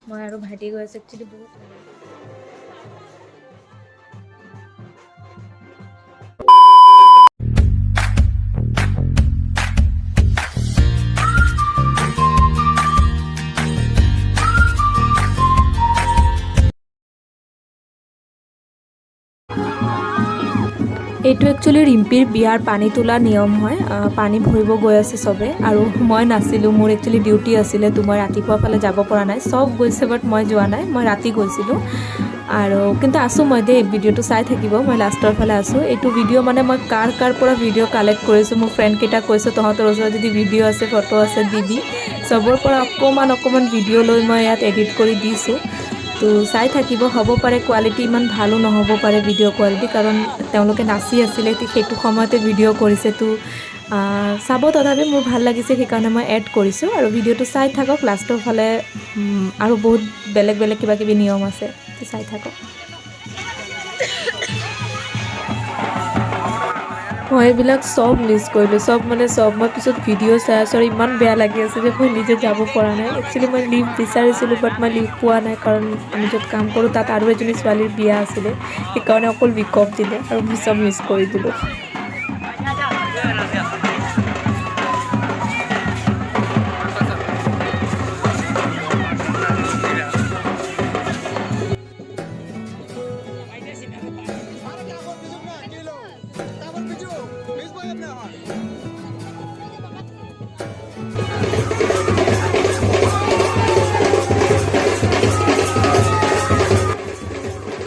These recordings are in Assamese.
মই আৰু ভাইটি গৈ আছোঁ একচুৱেলি বহুত এইটো একচুৱেলি ৰিম্পিৰ বিয়াৰ পানী তোলা নিয়ম হয় পানী ভৰিব গৈ আছে চবে আৰু মই নাছিলোঁ মোৰ একচুৱেলি ডিউটি আছিলে তো মই ৰাতিপুৱা ফালে যাব পৰা নাই চব গৈছে বাট মই যোৱা নাই মই ৰাতি গৈছিলোঁ আৰু কিন্তু আছোঁ মই দেই ভিডিঅ'টো চাই থাকিব মই লাষ্টৰ ফালে আছোঁ এইটো ভিডিঅ' মানে মই কাৰ পৰা ভিডিঅ' কালেক্ট কৰিছোঁ মোৰ ফ্ৰেণ্ডকেইটাক কৈছোঁ তহঁতৰ ওচৰত যদি ভিডিঅ' আছে ফটো আছে দিবি চবৰ পৰা অকণমান ভিডিঅ' লৈ মই ইয়াত এডিট কৰি দিছোঁ তো চাই থাকিব হ'ব পাৰে কোৱালিটি ইমান ভালো নহ'ব পাৰে ভিডিঅ' কোৱালিটি কাৰণ তেওঁলোকে নাচি আছিলে সেইটো সময়তে ভিডিঅ' কৰিছে তো চাব তথাপি মোৰ ভাল লাগিছে সেইকাৰণে মই এড কৰিছোঁ আৰু ভিডিঅ'টো চাই থাকক লাষ্টৰ ফালে আৰু বহুত বেলেগ কিবা কিবি নিয়ম আছে তো চাই থাকক মই এইবিলাক চব মিছ কৰিলোঁ চব মই পিছত ভিডিঅ' চাই আছোঁ আৰু ইমান বেয়া লাগি আছে যে মই নিজে যাব পৰা নাই একচুৱেলি মই লিভ বিচাৰিছিলোঁ বাট মই লিভ পোৱা নাই কাৰণ আমি য'ত কাম কৰোঁ তাত আৰু এজনী ছোৱালীৰ বিয়া আছিলে সেইকাৰণে অকল উইক অফ দিলে আৰু মই চব মিছ কৰি দিলোঁ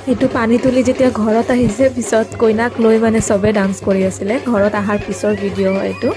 এইটো পানী তুলি যেতিয়া ঘৰত আহিছে পিছত কইনাক লৈ চবে ডান্স কৰি আছিলে ঘৰত অহাৰ পিছৰ ভিডিঅ' হয় এইটো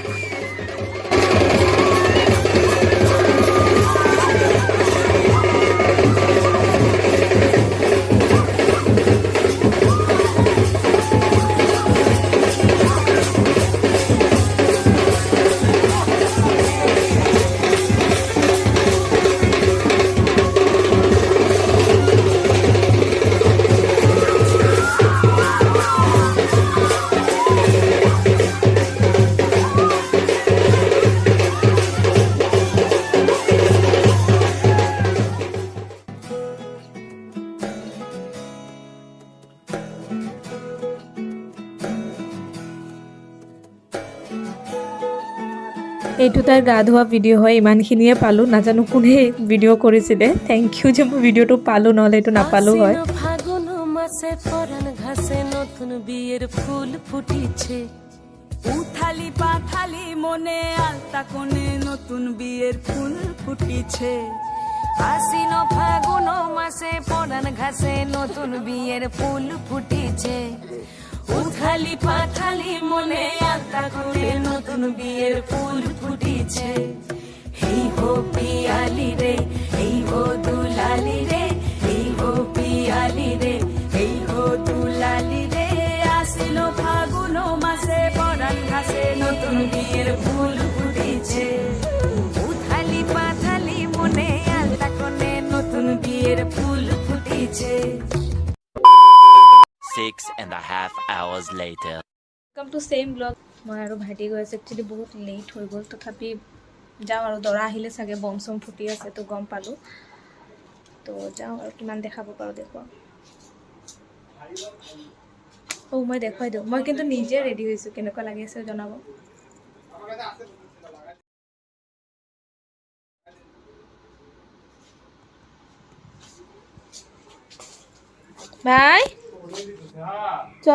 এইটো তাইৰ গা ধোৱা ভিডিঅ' হয় ইমানখিনিয়ে পালোঁ নাজানো কোনে ভিডিঅ' কৰিছিলে থেংক ইউ যে মই ভিডিঅ'টো পালোঁ নহ'লে এইটো নাপালোঁ হয় নতুন বিয়ের ফুল ফুটিছে উথালি পাথালি মনে আলতা কোণে নতুন বিয়ের ফুল ফুটিছে আশ্বিন ফাগুন মাসে পরান ঘাসে নতুন বিয়ের ফুল ফুটিছে উথালি পাথালি মনে আলতা কোণে নতুন বিয়ের ফুল ফুটিছে এই হো পিয়ালি রে এই হো দুলালি রে এই হো পিয়ালি রে এই হো দুলালি রে আশ্বিন ফাগুন মাসে পরান ঘাসে নতুন বিয়ের ফুল ফুটিছে উথালি পাথালি মনে আলতা কোণে নতুন বিয়ের ফুল ফুটিছে 6.5 hours later. Welcome to same vlog. মই আৰু ভাইটি গৈ আছোঁ একচুৱেলি বহুত লেট হৈ গ'ল তথাপি যাওঁ আৰু দৰা আহিলে চাগে বম চম ফুটি আছে তো গম পালোঁ তো যাওঁ আৰু কিমান দেখাব পাৰোঁ দেখুৱাওঁ মই দেখুৱাই দিওঁ মই কিন্তু নিজে ৰেডি হৈছোঁ কেনেকুৱা লাগি আছে জনাব ভাই চ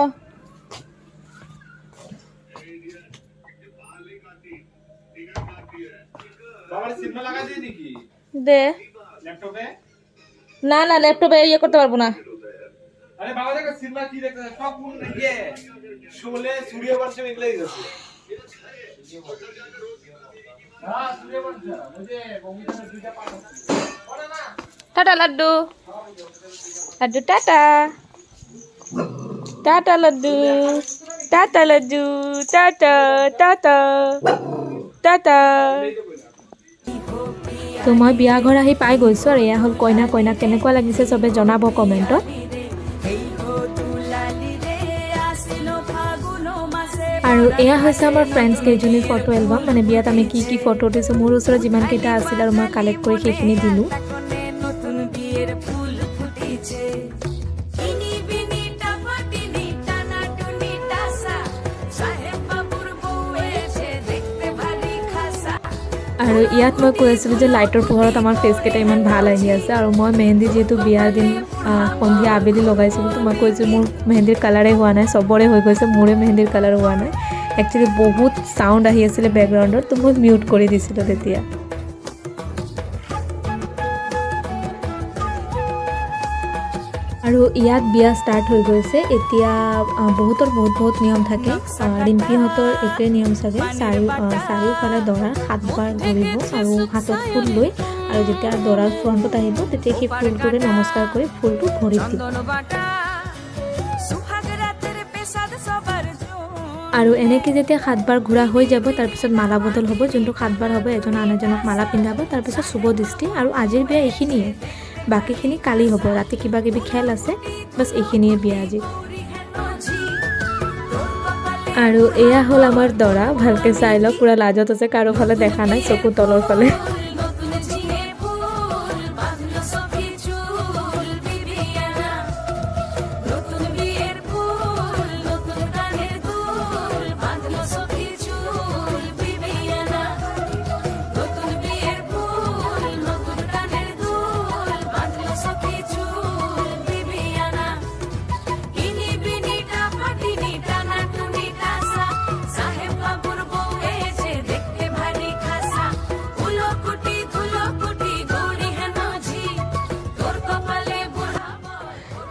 দে না ল্যাপটপে ইয়ে করতে পারবো না আরে বাবা দেখো সিনেমা কি দেখতে সব কোন ইয়ে শোলে সূর্যবংশ এগুলাই আছে হ্যাঁ সূর্যবংশ মুঝে বঙ্গিতার দুইটা পার্ট আছে বড় না টাটা লাড্ডু লাড্ডু টাটা টাটা লাড্ডু টাটা লাড্ডু টাটা টাটা টাটা তো মই বিয়া ঘৰ আহি পাই গৈছোঁ আৰু এয়া হ'ল কইনা কেনেকুৱা লাগিছে চবে জনাব কমেণ্টত আৰু এয়া হৈছে আমাৰ ফ্ৰেণ্ডছ কেইজনীৰ ফটো এলবাম মানে বিয়াত আমি কি ফটো উঠিছোঁ মোৰ ওচৰত যিমানকেইটা আছিল আৰু মই কালেক্ট কৰি সেইখিনি দিলোঁ বিয়ের ফুল ফুটিছে ইনি বিনি টাপাটিনি টানা টুনি টাসা সাহেব বাবুর বউ এসে দেখতে ভারী খাসা আৰু ইয়াত মই কৈ আছিলোঁ যে লাইটৰ পোহৰত আমাৰ ফেচকেইটা ইমান ভাল আহি আছে আৰু মই মেহেন্দি যিহেতু বিয়াৰ দিন সন্ধিয়া আবেলি লগাইছিলোঁ তো মই কৈছোঁ মোৰ মেহেন্দিৰ কালাৰে হোৱা নাই চবৰে হৈ গৈছে মোৰে মেহেন্দিৰ কালাৰ হোৱা নাই একচুৱেলি বহুত চাউণ্ড আহি আছিলে বেকগ্ৰাউণ্ডত তো মই মিউট কৰি দিছিলোঁ তেতিয়া আৰু ইয়াত বিয়া ষ্টাৰ্ট হৈ গৈছে এতিয়া বহুতৰ বহুত নিয়ম থাকে ৰিম্পীহঁতৰ এইটোৱে নিয়ম চাগে চাৰিওফালে দৰাৰ 7 বাৰ ঘূৰিব আৰু হাতত ফুল লৈ আৰু যেতিয়া দৰাৰ ফ্ৰণ্টত আহিব তেতিয়া সেই ফুলটোৰে নমস্কাৰ কৰি ফুলটো ভৰিত দিব আৰু এনেকৈ যেতিয়া 7 বাৰ ঘূৰা হৈ যাব তাৰপিছত মালা বদল হ'ব যোনটো 7 বাৰ হ'ব এজন আন এজনক মালা পিন্ধাব তাৰপিছত শুভ দৃষ্টি আৰু আজিৰ বিয়া এইখিনিয়ে বাকীখিনি কালি হ'ব ৰাতি কিবা কিবি খেল আছে বাছ এইখিনিয়ে বিয়া আজি আৰু এয়া হ'ল আমাৰ দৰা ভালকৈ চাই লওক পুৰা লাজত আছে কাৰো ফালে দেখা নাই চকু তলৰ ফালে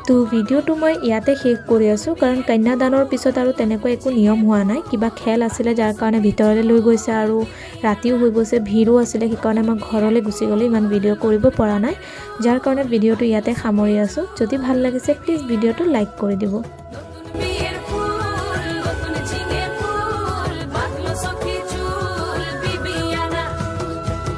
তো ভিডিঅ'টো মই ইয়াতে শেষ কৰি আছোঁ কাৰণ কন্যাদানৰ পিছত আৰু তেনেকৈ একো নিয়ম হোৱা নাই কিবা খেল আছিলে যাৰ কাৰণে ভিতৰলৈ লৈ গৈছে আৰু ৰাতিও হৈ গৈছে ভিৰো আছিলে সেইকাৰণে মই ঘৰলৈ গুচি গ'লে ইমান ভিডিঅ' কৰিব পৰা নাই যাৰ কাৰণে ভিডিঅ'টো ইয়াতে সামৰি আছোঁ যদি ভাল লাগিছে প্লিজ ভিডিঅ'টো লাইক কৰি দিব